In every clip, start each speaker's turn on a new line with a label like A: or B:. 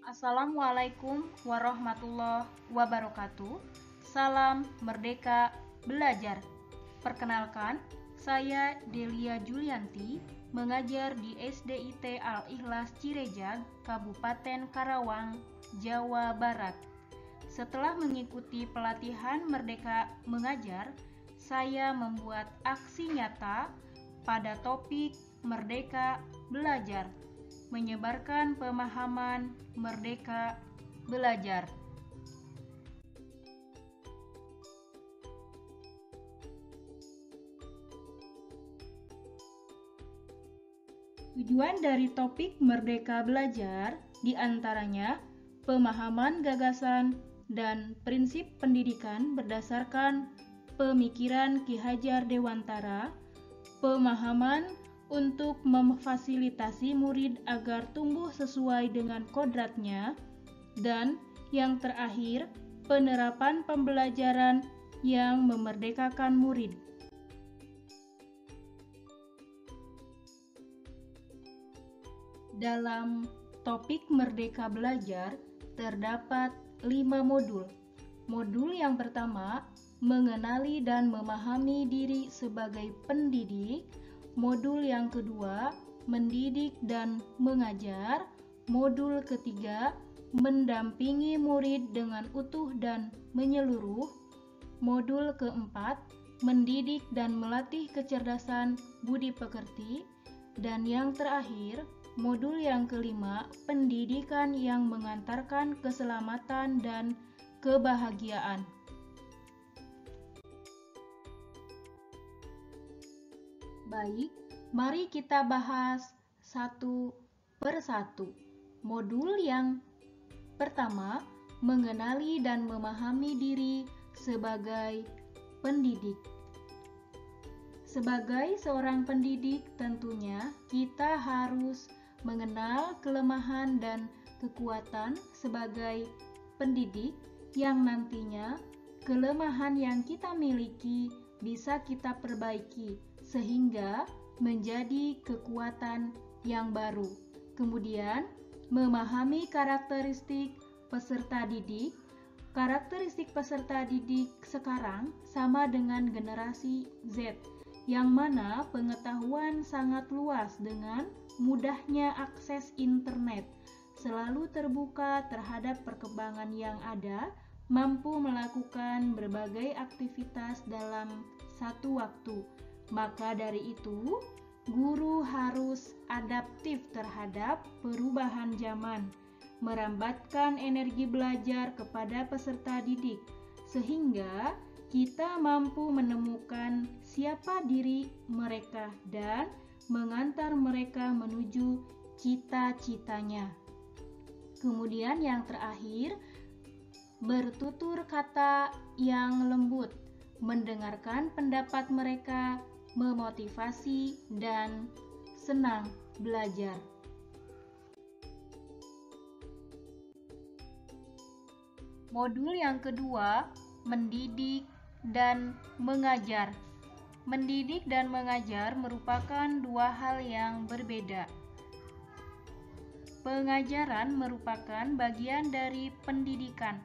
A: Assalamualaikum warahmatullahi wabarakatuh. Salam Merdeka Belajar. Perkenalkan, saya Delia Julianti, mengajar di SDIT Al-Ikhlas Cirejag, Kabupaten Karawang, Jawa Barat. Setelah mengikuti pelatihan Merdeka Mengajar, saya membuat aksi nyata pada topik Merdeka Belajar, menyebarkan pemahaman Merdeka Belajar. Tujuan dari topik Merdeka Belajar diantaranya pemahaman gagasan dan prinsip pendidikan berdasarkan pemikiran Ki Hajar Dewantara, pemahaman untuk memfasilitasi murid agar tumbuh sesuai dengan kodratnya, dan yang terakhir, penerapan pembelajaran yang memerdekakan murid. Dalam topik Merdeka Belajar terdapat 5 modul. Modul yang pertama, mengenali dan memahami diri sebagai pendidik. Modul yang kedua, mendidik dan mengajar. Modul ketiga, mendampingi murid dengan utuh dan menyeluruh. Modul keempat, mendidik dan melatih kecerdasan budi pekerti. Dan yang terakhir, modul yang kelima, pendidikan yang mengantarkan keselamatan dan kebahagiaan. Baik, mari kita bahas satu persatu. Modul yang pertama, mengenali dan memahami diri sebagai pendidik. Sebagai seorang pendidik, tentunya kita harus mengenal kelemahan dan kekuatan sebagai pendidik yang nantinya kelemahan yang kita miliki bisa kita perbaiki sehingga menjadi kekuatan yang baru. Kemudian, memahami karakteristik peserta didik. Karakteristik peserta didik sekarang sama dengan generasi Z, yang mana pengetahuan sangat luas dengan mudahnya akses internet, selalu terbuka terhadap perkembangan yang ada, mampu melakukan berbagai aktivitas dalam satu waktu. Maka dari itu, guru harus adaptif terhadap perubahan zaman, merambatkan energi belajar kepada peserta didik, sehingga kita mampu menemukan siapa diri mereka dan mengantar mereka menuju cita-citanya. Kemudian yang terakhir, bertutur kata yang lembut, mendengarkan pendapat mereka, memotivasi, dan senang belajar. Modul yang kedua, mendidik dan mengajar. Mendidik dan mengajar merupakan dua hal yang berbeda. Pengajaran merupakan bagian dari pendidikan,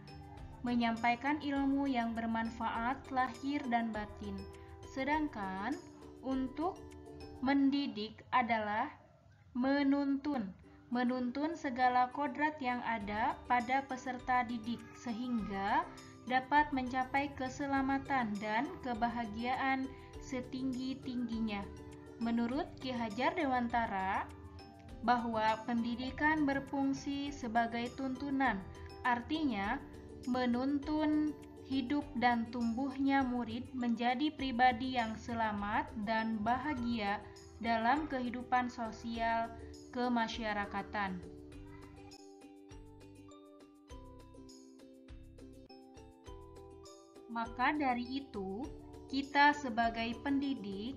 A: menyampaikan ilmu yang bermanfaat lahir dan batin. Sedangkan untuk mendidik adalah menuntun segala kodrat yang ada pada peserta didik sehingga dapat mencapai keselamatan dan kebahagiaan setinggi-tingginya. Menurut Ki Hajar Dewantara, bahwa pendidikan berfungsi sebagai tuntunan, artinya menuntun hidup dan tumbuhnya murid menjadi pribadi yang selamat dan bahagia dalam kehidupan sosial kemasyarakatan. Maka dari itu, kita sebagai pendidik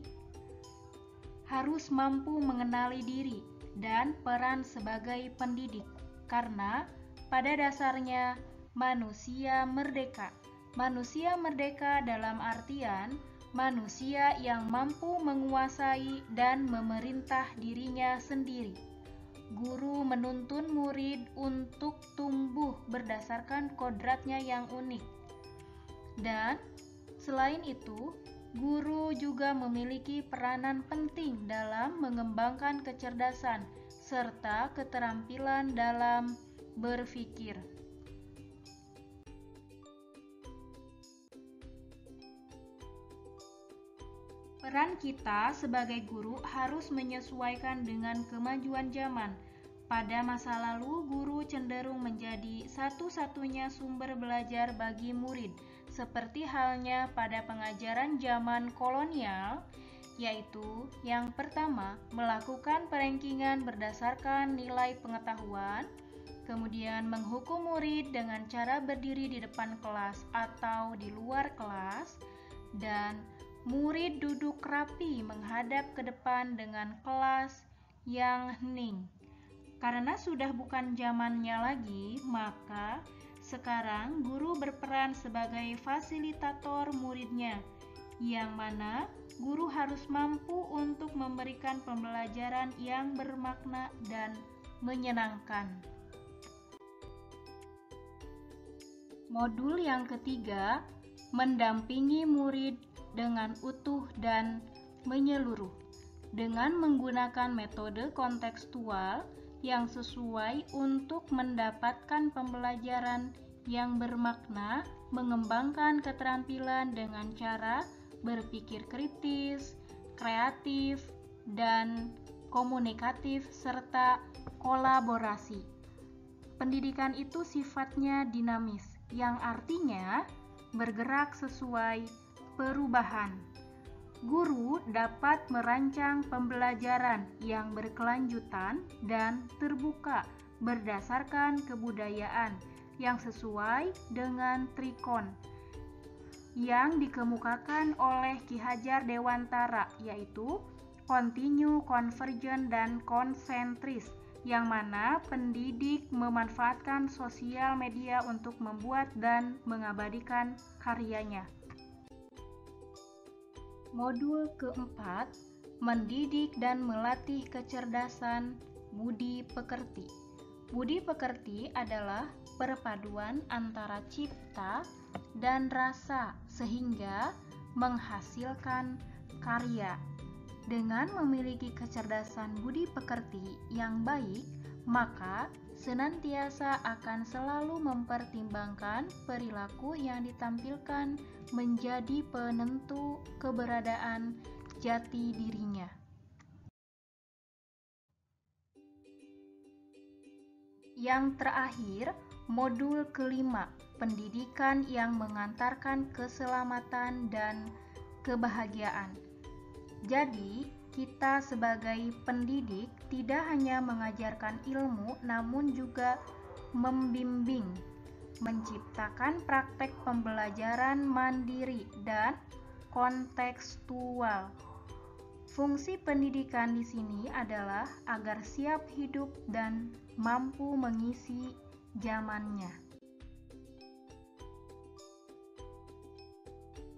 A: harus mampu mengenali diri dan peran sebagai pendidik, karena pada dasarnya manusia merdeka. Manusia merdeka dalam artian manusia yang mampu menguasai dan memerintah dirinya sendiri. guru menuntun murid untuk tumbuh berdasarkan kodratnya yang unik. Dan selain itu, guru juga memiliki peranan penting dalam mengembangkan kecerdasan serta keterampilan dalam berpikir. Peran kita sebagai guru harus menyesuaikan dengan kemajuan zaman. Pada masa lalu, guru cenderung menjadi satu-satunya sumber belajar bagi murid, seperti halnya pada pengajaran zaman kolonial, yaitu yang pertama, melakukan perankingan berdasarkan nilai pengetahuan, kemudian menghukum murid dengan cara berdiri di depan kelas atau di luar kelas, dan murid duduk rapi menghadap ke depan dengan kelas yang hening. Karena sudah bukan zamannya lagi, maka sekarang guru berperan sebagai fasilitator muridnya, yang mana guru harus mampu untuk memberikan pembelajaran yang bermakna dan menyenangkan. Modul yang ketiga, mendampingi murid dengan utuh dan menyeluruh dengan menggunakan metode kontekstual yang sesuai untuk mendapatkan pembelajaran yang bermakna, mengembangkan keterampilan dengan cara berpikir kritis, kreatif, dan komunikatif serta kolaborasi. Pendidikan itu sifatnya dinamis, yang artinya bergerak sesuai perubahan. Guru dapat merancang pembelajaran yang berkelanjutan dan terbuka berdasarkan kebudayaan yang sesuai dengan trikon yang dikemukakan oleh Ki Hajar Dewantara, yaitu kontinu, konvergen, dan konsentris, yang mana pendidik memanfaatkan sosial media untuk membuat dan mengabadikan karyanya. Modul keempat, mendidik dan melatih kecerdasan budi pekerti. Budi pekerti adalah perpaduan antara cipta dan rasa sehingga menghasilkan karya. Dengan memiliki kecerdasan budi pekerti yang baik, maka senantiasa akan selalu mempertimbangkan perilaku yang ditampilkan menjadi penentu keberadaan jati dirinya. Yang terakhir, modul kelima, pendidikan yang mengantarkan keselamatan dan kebahagiaan. Jadi, kita sebagai pendidik tidak hanya mengajarkan ilmu, namun juga membimbing, menciptakan praktek pembelajaran mandiri dan kontekstual. Fungsi pendidikan di sini adalah agar siap hidup dan mampu mengisi zamannya.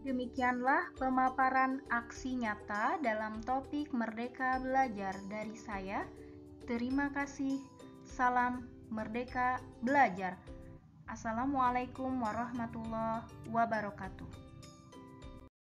A: Demikianlah pemaparan aksi nyata dalam topik Merdeka Belajar dari saya. Terima kasih. Salam Merdeka Belajar. Assalamualaikum warahmatullahi wabarakatuh.